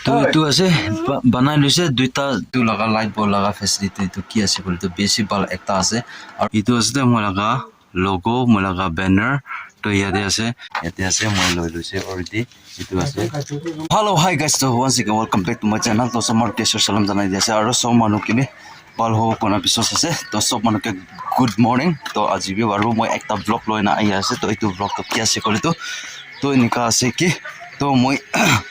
তো আছে বানাই লৈছে দুইটা তো লগা লাইট বল লগা ফেসিলিটি তো কি আছে বলে তো বেশি ভাল একটা আছে আর ইটো আছে মই লগা লোগো মই লগা ব্যানার তো ইয়াতে আছে মই লৈ লৈছে অলরেডি ইটো আছে হ্যালো হাই গাইস তো once again welcome back to my channel তো সমার কেশর সালাম জানাই দিছে আর সব মানুহ কিনে ভাল হ'ব কোনা পিছস আছে তো সব মানুহকে গুড মর্নিং তো আজি বি আৰু মই একটা ব্লগ লৈ না আই আছে তো এইটো ব্লগ তো কি আছে কলে তো এনেকা আছে কি তো মই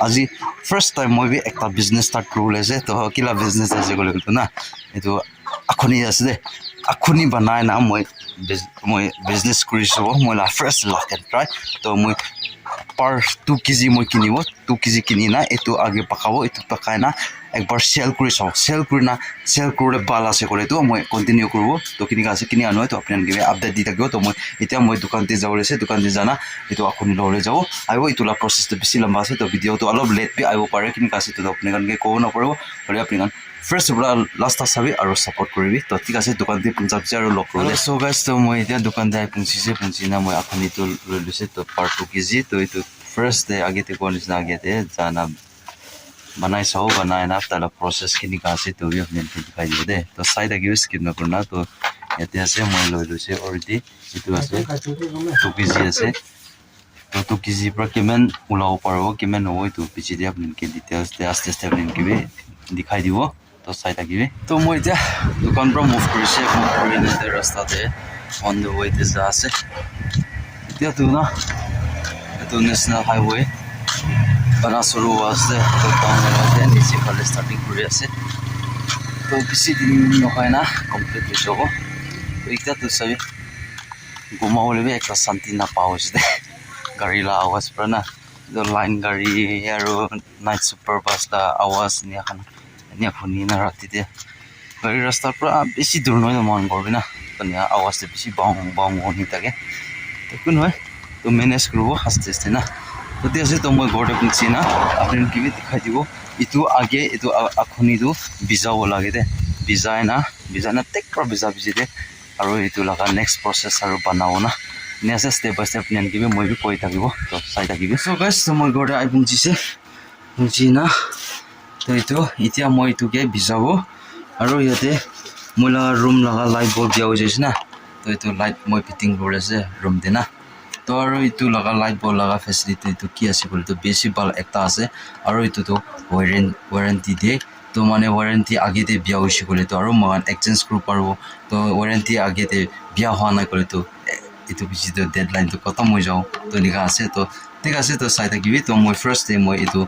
আজি ফার্স্ট টাইম মই বি একটা বিজনেস স্টার্ট কৰিবলৈ আছে তো কিলা বিজনেস আছে কলে তো না এইটো আখনি আছে দে আখনি বনাই না মই বিজনেস কৰিছো মই ফার্স্ট লাখ ট্রাই তো মই per 2 kg মই কিনিব 2 kg কিনি না এটো আগে পাকাবো এটো পাকাই না একবার সেল কৰি চাও সেল কৰি না সেল কৰিলে ভাল আছে কৰে তো মই কন্টিনিউ কৰিব তো কিনি আছে কিনি আনো তো আপোনাক গিয়ে আপডেট দি থাকিব তো মই এতিয়া মই দোকানতে যাব লৈছে দোকানতে জানা এটো আপুনি ললে যাব আইব ইটোলা প্ৰসেসটো বেছি লম্বা আছে তো ভিডিওটো অলপ লেট বি আইব পাৰে কিনি আছে তো আপোনাক গিয়ে কোন নকৰিব হলে আপোনাক ফাৰ্স্ট অফ অল লাস্ট চাবি আৰু সাপোৰ্ট কৰিবি তো ঠিক আছে দোকানতে পঞ্চাবছে আৰু লক কৰিলে সো গাইস তো মই এতিয়া দোকানতে পঞ্চিছে না মই আপুনি তো লৈ লৈছে তো per 2 kg তো এইটো first day agete ko nisna agete jana banai sao banai na tala process kini ka ase to yo nen dikhai dibe de to side agi skip na kurna to ete ase moi loi loise already itu ase 2 kg ase to 2 kg pra kemen ulao parbo kemen hoi to pichi de apnin ke details de aste aste apnin ke be dikhai dibo to side agi to moi ja dukan pra move korise move korine de rasta de on the way this ase এতিয়া তো না to national highway Banasuru was the town niche khale starting kuri ase to bisi din nohai na complete hobo to ekta to sabi gumawole be ekta santi na paus de gari la awas prana the line gari aru night super bus la awas ni khana ni khuni na rati de gari rasta pra bisi dur noi na mon gorbi na tania awas de bisi bang honi tage to kun hoy তো manage কৰিব আস্তে আস্তে না তো আছে তো মই ঘৰতে পুছি না আপুনি কি দেখাই দিব ইটো আগে ইটো আখনিটো বিজাব লাগে দে বিজাই না টেকৰা বিজি দে আৰু ইটো লগা নেক্সট প্ৰসেস আৰু বনাও না নে আছে স্টেপ বাই স্টেপ নেন কিবি মই কৈ থাকিব তো চাই থাকিবি সো গাইস তো মই ঘৰতে আই পুছি না তো ইটো এতিয়া মই ইটোকে বিজাব আৰু ইয়াতে মই লগা ৰুম লগা লাইট বল্ব দিয়া হৈ গৈছে না তো ইটো লাইট মই ফিটিং কৰি আছে ৰুম দে না তো আৰু ইটো লগা লাইট বল লগা ফেসিলিটি তো কি আছে বলে তো বেশি ভাল একটা আছে আৰু ইটো তো ওয়াৰেন্টি দিয়ে তো মানে ওয়াৰেন্টি আগে দে বিয়া হইছে বলে তো আৰু মান এক্সচেঞ্জ কৰিব পাৰব তো ওয়াৰেন্টি আগে দে বিয়া হোৱা নাই করে তো ইটো পিছি তো ডেডলাইন তো খতম হৈ যাও তো নিকা আছে তো ঠিক আছে তো চাই থাকিবি তো মই ফার্স্ট ডে মই ইটো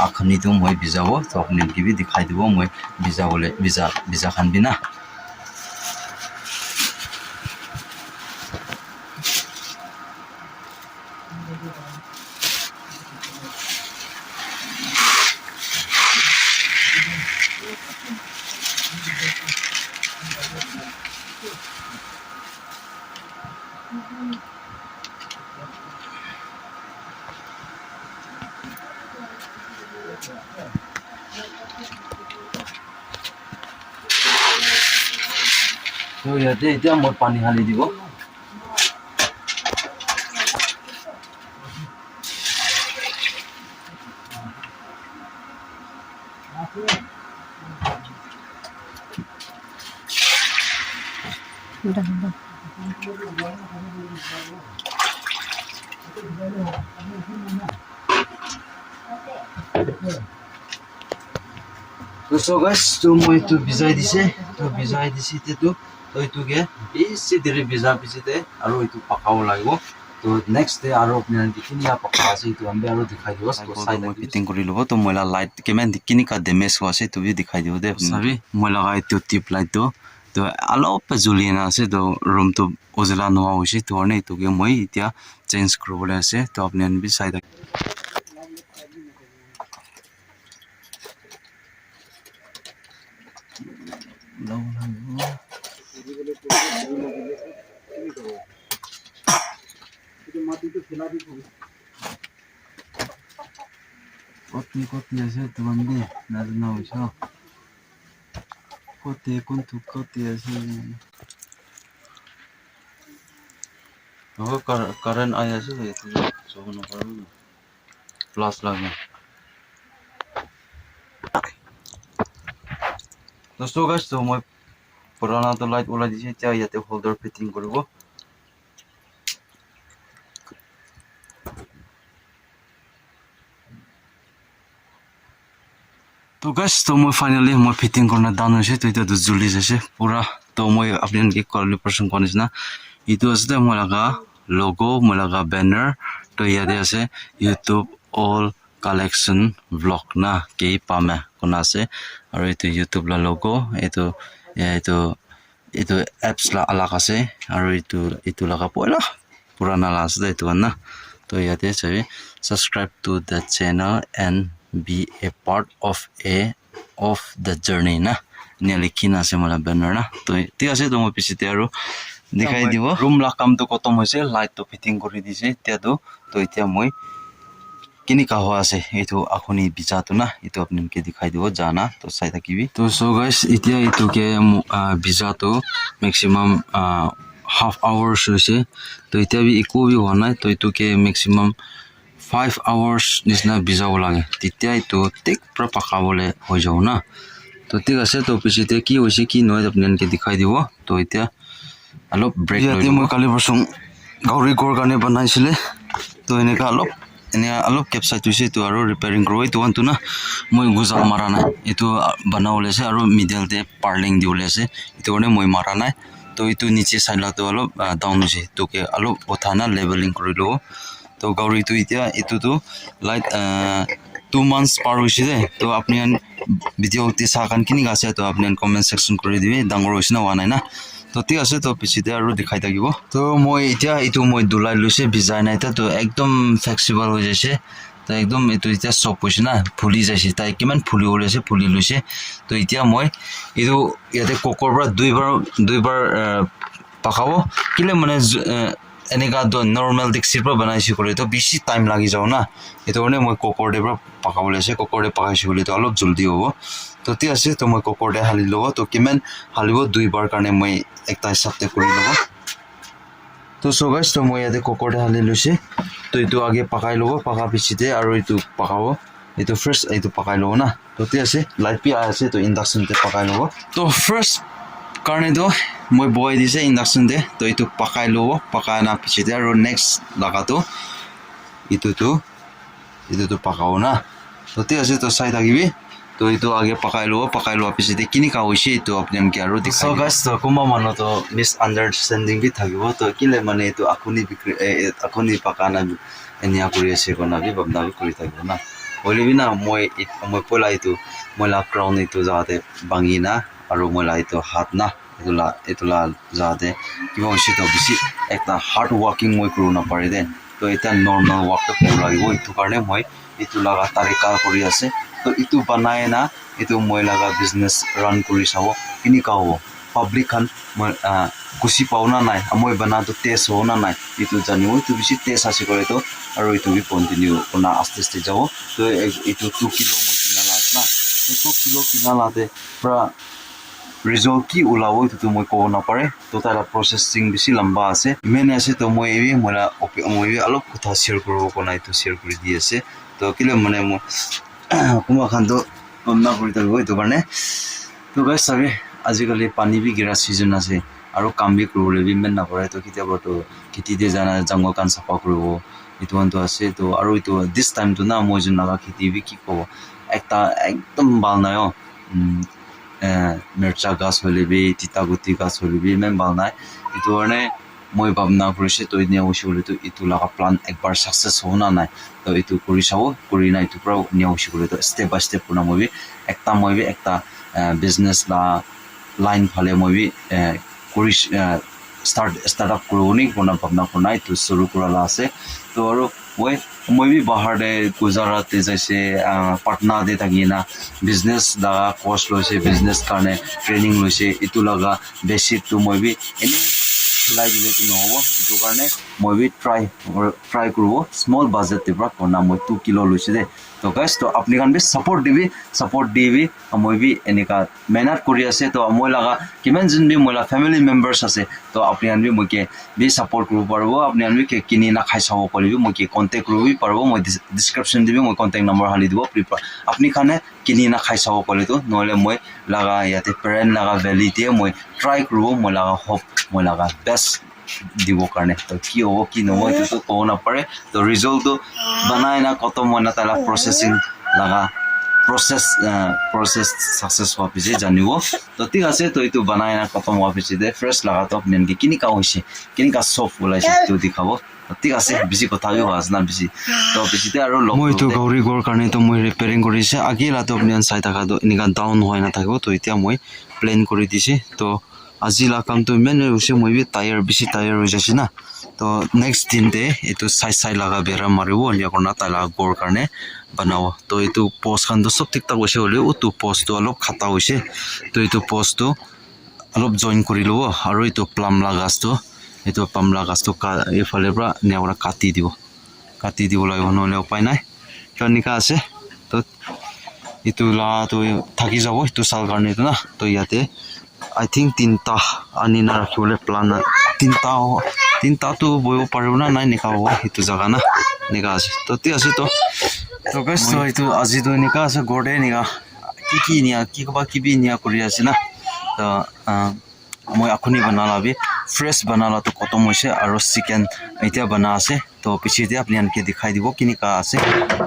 আখনিটো মই বিজাব তো আপুনি কিবি দেখাই দিব মই বিজাবলে বিজা খানবি না তো ইয়াতে এতিয়া মই পানী ঢালি দিব তো সো গাইস তো মই তো বিজাই দিছে তো এইটোকে বেছি দেৰি বিজা পিছতে আৰু এইটো পকাব লাগিব তো নেক্সট ডে আৰু আপোনাৰ যিখিনি পকা আছে এইটো আমি আৰু দেখাই দিব চাই মই ফিটিং কৰি ল'ব তো মই লাইট কিমান কিনি কা ডেমেজ হোৱা আছে তুমি দেখাই দিব দে চাবি মই লগা এইটো টিপ লাইটটো তো অলপ জ্বলি না আছে তো ৰুমটো উজলা নোহোৱা হৈছে তো এইটোকে মই এতিয়া চেঞ্জ কৰিবলৈ আছে তো আপুনি আনবি চাই থাক Koti আছে তোমার দিয়ে না হইছ কতি আছে কারেন্ট আই আছে তো সব না প্লাস লাগবে তো so guys তো মই পুরানা তো লাইট ওলাই দিছে এতিয়া ইয়াতে হোল্ডার ফিটিং কৰিব তো guys তো মই ফাইনালি মই ফিটিং কৰনা ডান হৈছে তো এটা জুলি যাইছে পুৰা তো মই আপোনালোকে কলি পাৰ্সন কোৱা নিচিনা ইটো আছে মই লগা logo মই লগা banner তো ইয়াতে আছে YouTube all collection vlog na ke pame kona ase aru itu YouTube la logo itu apps la alak ase aru itu laga poila purana la ase itu na to yate sabi subscribe to the channel and be a part of the journey na ne likhina ase mala banner na to ti ase to mo pisite aru dikhai dibo room la kam to kotom hoise light to fitting kori dise tia to itia moi kini kaho ase itu akhoni bijato na itu apnike dikhai dibo jana to sai thakibi to so guys itia itu ke bijato maximum half hours hoise to itia bi eco bi honai to itu ke maximum 5 hours nisna bijao lage titia itu tik pra pakabole hoi jao na to tik ase to pisite ki hoise ki noi apnike dikhai dibo to itia alop break loi moi kali borsong gauri gor gane banaisile to eneka alop capsite tuise to aro repairing kro itu antu na moi guzal mara na itu banawle ase aro middle te parling diole ase itu one moi mara na to itu niche side la to alop down ase to ke alop othana leveling korilo to gauri tu itia itu tu light 2 months par hoise de to apni an video ti sa kan kini gase to apni an comment section kori dibe dangor hoise na wana na তো ঠিক আছে তো পিছিতে আৰু দেখাই থাকিব তো মই এতিয়া ইটো মই দুলাই লৈছে ডিজাইন এটা তো একদম ফ্লেক্সিবল হৈ যাইছে তো একদম এটো এতিয়া সব পইছে না ফুলি যাইছে তাই কিমান ফুলি ওলাইছে ফুলি লৈছে তো এতিয়া মই ইটো ইয়াতে কোকৰ পৰা দুইবাৰ পাকাব কিলে মানে এনেকা নৰ্মেল ডিক্সিৰ পৰা বনাইছি কৰি তো বেছি টাইম লাগি যাও না এটো মানে মই কোকৰ দে পৰা পাকাব লৈছে কোকৰ দে পাকাইছি বুলি তো অলপ জলদি হ'ব তো ঠিক আছে তো মই কোকৰ দে হালি লব তো কিমান হালিব দুইবাৰ কাৰণে মই একটা হিসাবতে কৰি লব তো সো গাইস তো মই ইয়াতে কোকৰ দে হালি লৈছে তো ইটো আগে পাকাই লব পাকা পিছিতে আৰু ইটো পাকাব ইটো ফাৰ্স্ট ইটো পাকাই লব না তো ঠিক আছে লাইট পি আছে তো ইন্ডাকশন তে পাকাই লব তো ফাৰ্স্ট কাৰণে তো মই বয় দিছে ইন্ডাকশন দে তো ইটো পাকাই লব পাকাই না পিছিতে আৰু নেক্সট লাগাটো ইটো পাকাও না তো ঠিক আছে তো চাই থাকিবি তো itu আগে pakai lo pisite kini ka hoise itu apnian ki aru dikhai so guys to kuma mano to misunderstanding bi thakibo to kile mane itu akuni pakana enia kuri ase kona bi babna bi kuri thakibo na holi bina moi pola itu moila crown itu jate bangina aru moila itu hat na itula jate kiba hoise to bisi ekta hard working moi kuru na pare de to eta normal work to kuru lagibo itu karne moi itu laga tarika kuri ase তো ইটো বানায় না ইটো মই লাগা business run কৰি চাব কিনি কাও পাব্লিক খান মই কুছি পাও না নাই মই বানাটো টেস্ট হও না নাই ইটো জানিব ইটো বেছি টেস্ট আছে কৰে তো আৰু ইটো বি কন্টিনিউ কোনা আস্তে যাব তো ইটো 2 কিলো মই কিনা লাগ না 2 কিলো কিনা লাতে পৰা ৰিজল্ট কি ওলাব ইটো মই ক'ব নাপাৰে তো তাৰ প্ৰসেসিং বেছি লম্বা আছে মেনে আছে তো মই অলপ কথা শেয়াৰ কৰিব কোনা ইটো শেয়াৰ কৰি দি আছে তো কিলে মানে মই kuma khando bamna kori ta goi to karne to guys sabe ajikali pani bi gira season ase aro kam bi kurole bi men na pare to kitia boto kiti de jana jango kan safa kuribo itu anto ase to aro itu this time to na mojun naga kiti bi ki ko ekta ekdom bal na yo mercha gas hole bi tita guti gas hole bi men bal na itu ane মই ভাবনা কৰিছে তো ইনে ওশিবলে তো ইটো লাগা plan একবাৰ success হোনা নাই তো ইটো কৰি চাও কৰি নাই তো প্ৰ নিয়া ওশিবলে তো স্টেপ বাই স্টেপ পুনা মই একটা বিজনেস লা লাইন ফালে মই কৰি স্টাৰ্ট আপ কৰনি কোনা ভাবনা কোনাই তো শুৰু কৰালা আছে তো আৰু মই বাহাৰ দে গুজৰাট যাইছে পাটনা দে থাকিনা বিজনেস লা কোৰ্স লৈছে বিজনেস কাৰণে ট্ৰেনিং লৈছে ইটো লাগা বেসিক তো মই এনে লাই দিলে তো নহব ইটো কাৰণে মই ট্ৰাই কৰব স্মল বাজেট তে পৰা কোনা মই 2 কিলো লৈছে দে তো গাইজ তো আপনি খান বি সাপোর্ট দিবি মই বি এনেকা মেহনত কৰি আছে তো মই লাগা কিমান জন বি মই ফ্যামিলি মেম্বাৰ্স আছে তো আপনি খান বি মইকে বি সাপোৰ্ট কৰিব পাৰিব আপনি খান বি কিনি না খাই চাব পাৰিব মইকে কন্টেক্ট কৰিব পাৰিব মই ডিসক্ৰিপশন দিবি মই কন্টেক্ট নম্বৰ হালি দিব আপনি খানে কিনি না খাই চাব পাৰিব নহলে মই লাগা ইয়াতে পেৰেন্ট লাগা ভ্যালিতে মই ট্ৰাই কৰিব মই লাগা হোপ মই লাগা বেস্ট দিব কাৰণে তো কি হ'ব কি নহব এইটো ক'ব নাপাৰে তো ৰিজাল্টটো বনাই না কত মই না তালা প্ৰসেসিং লাগা প্ৰসেস সাকসেস হোৱা পিছে জানিব তো ঠিক আছে তো এইটো বনাই না কত হোৱা পিছে দে ফ্ৰেছ লাগা তো আপুনি কিনিকা হৈছে কিনিকা সফট ওলাইছে তো দেখাব ঠিক আছে বেছি কথাও হোৱা না বেছি তো বেছিতে আৰু মই এইটো গৌৰী গৰ কাৰণে তো মই ৰিপেয়াৰিং কৰিছে আগিলাটো আপুনি চাই থাকা তো এনেকা ডাউন হৈ নাথাকিব তো এতিয়া মই প্লেন কৰি দিছে তো আজি লা কাম তো ইমান হৈছে মই বি বেছি টায়াৰ হৈ যাইছে না তো নেক্সট দিন দে এইটো চাই লাগা বেৰা মাৰিব অনিয়া কৰনা তালা গৰ কাৰণে বনাব তো এইটো পোষ্ট খান তো সব ঠিক ঠাক হৈছে হ'লে ওটো পোষ্টটো অলপ খাটা হৈছে তো এইটো পোষ্টটো অলপ জইন কৰি ল'ব আৰু এইটো প্লামলা গাছটো এইফালে পৰা নেওৰা কাটি দিব লাগিব নহ'লে উপায় নাই তো এনেকা আছে তো এইটো লাটো থাকি যাব এইটো চাল কাৰণে এইটো না তো ইয়াতে I think তিনটা আনি না ৰাখিবলৈ প্লান তিনটা তো বহিব পাৰিব না নাই নিকা হ'ব সেইটো জাগা না নিকা আছে তো ঠিক আছে তো গাইজ তো এইটো আজিতো এনেকা আছে গড়ে নিকা কি নিয়া কিবি নিয়া কৰি আছে না তো মই আপুনি বনালাবি ফ্ৰেছ বনালাটো খতম হৈছে আৰু চিকেন এতিয়া বনা আছে তো পিছতে আপুনি আনকি দেখাই দিব কিনিকা আছে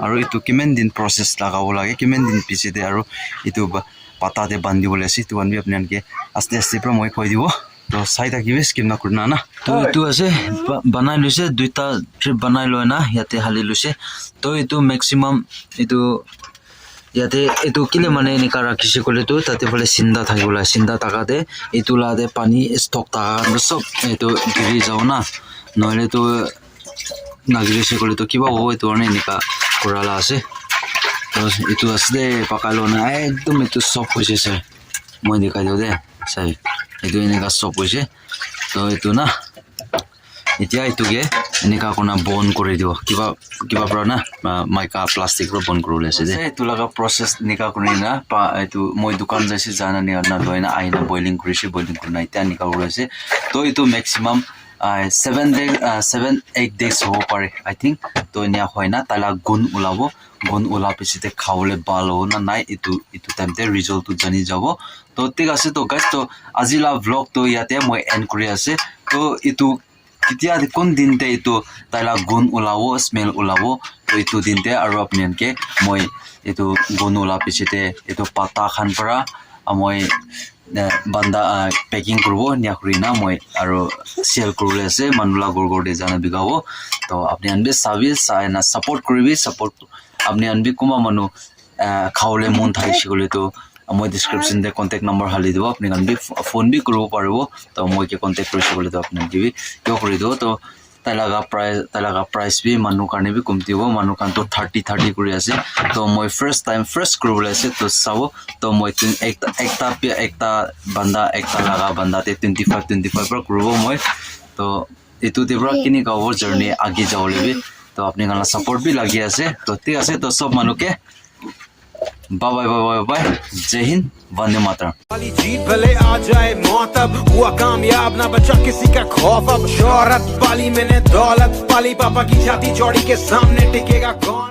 আৰু এইটো কিমান দিন প্ৰসেস লাগাব লাগে কিমান দিন পিছতে আৰু এইটো পাতাতে বান্ধিবলৈ আছে তো আনবি আপুনি আনকি আস্তে পৰা মই কৈ দিব তো চাই থাকিবি স্কিপ নকৰিনা না তো এইটো আছে বনাই লৈছে দুইটা ট্ৰিপ বনাই লয় না ইয়াতে হালি লৈছে তো এইটো মেক্সিমাম এইটো ইয়াতে এইটো কিলে মানে এনেকা ৰাখিছে ক'লেতো তাতে ফালে চিন্তা থাকিবলৈ চিন্তা থাকাতে এইটো লাতে পানী ষ্টক থকা চব এইটো গিৰি যাওঁ না নহ'লেতো নাগিৰিছে ক'লেতো কিবা হ'ব এইটো কাৰণে এনেকা কৰালা আছে তো এইটো আছে দে পাকাই লোৱা নাই একদম এইটো চফ হৈছে চাই মই দেখাই দিওঁ দে চাই এইটো এনেকা চফ হৈছে তো এইটো না এতিয়া এইটোকে এনেকা কোনা বন কৰি দিব কিবা পৰা না মাইকা প্লাষ্টিক পৰা বন কৰি লৈছে দে এইটো লগা প্ৰসেস এনেকা কৰি না এইটো মই দোকান যাইছে জানা না লৈ না আইনা বইলিং কৰি না এতিয়া এনেকা কৰিছে তো এইটো মেক্সিমাম 7-8 days হ'ব পাৰে আই থিংক তো এনে হয় না তালা গুণ ওলা পিছতে খাবলৈ ভাল হ'ব না নাই এইটো টাইমতে ৰিজাল্টটো জানি যাব তো ঠিক আছে তো গাইজ তো আজিলা ভ্লগটো ইয়াতে মই এণ্ড কৰি আছে তো এইটো কেতিয়া কোন দিনতে এইটো তাইলা গুণ ওলাব স্মেল ওলাব তো এইটো দিনতে আৰু আপুনি এনেকে মই এইটো গুণ ওলা পিছতে এইটো পাতা খান পৰা মই বান্দা পেকিং কৰিব নিয়াখৰি না মই আৰু চেল কৰিবলৈ আছে মানুহলা গড় জানা বিগাব তো আপুনি আনবি চাই না সাপোর্ট কৰিবি আপুনি আনবি কোমা মানুহ খাবলৈ মন থাকিছে গ'লে তো মই ডিসক্রিপশন দে কন্টেক্ট নম্বৰ হালি দিব আপুনি আনবি ফোন বি কৰিব পাৰিব তো মই কি কন্টেক্ট কৰিছে গ'লে তো আপুনি দিবি কিয় কৰি দিব তো তাইলাগা প্ৰাইচ বি মানুহ কাৰণে বি কমতি হ'ব মানুহ কাৰণ তো 30 কৰি আছে তো মই ফাৰ্ষ্ট কৰিবলৈ আছে তো চাব তো মই একটা লাগা বান্দাতে 25 পৰা কৰিব মই তো এইটো দেবৰা কিনি গাব জাৰ্নি আগে যাব লাগিব তো আপুনি গানা সাপোর্ট বি লাগি আছে তো ঠিক আছে তো সব মানুহকে बाय जय हिंद वंदे मातरम वाली जीत भले आ जाए मौत अब हुआ कामयाब ना बचा किसी का खौफ अब शोहरत पाली मैंने दौलत पाली पापा की छाती चौड़ी के सामने टिकेगा कौन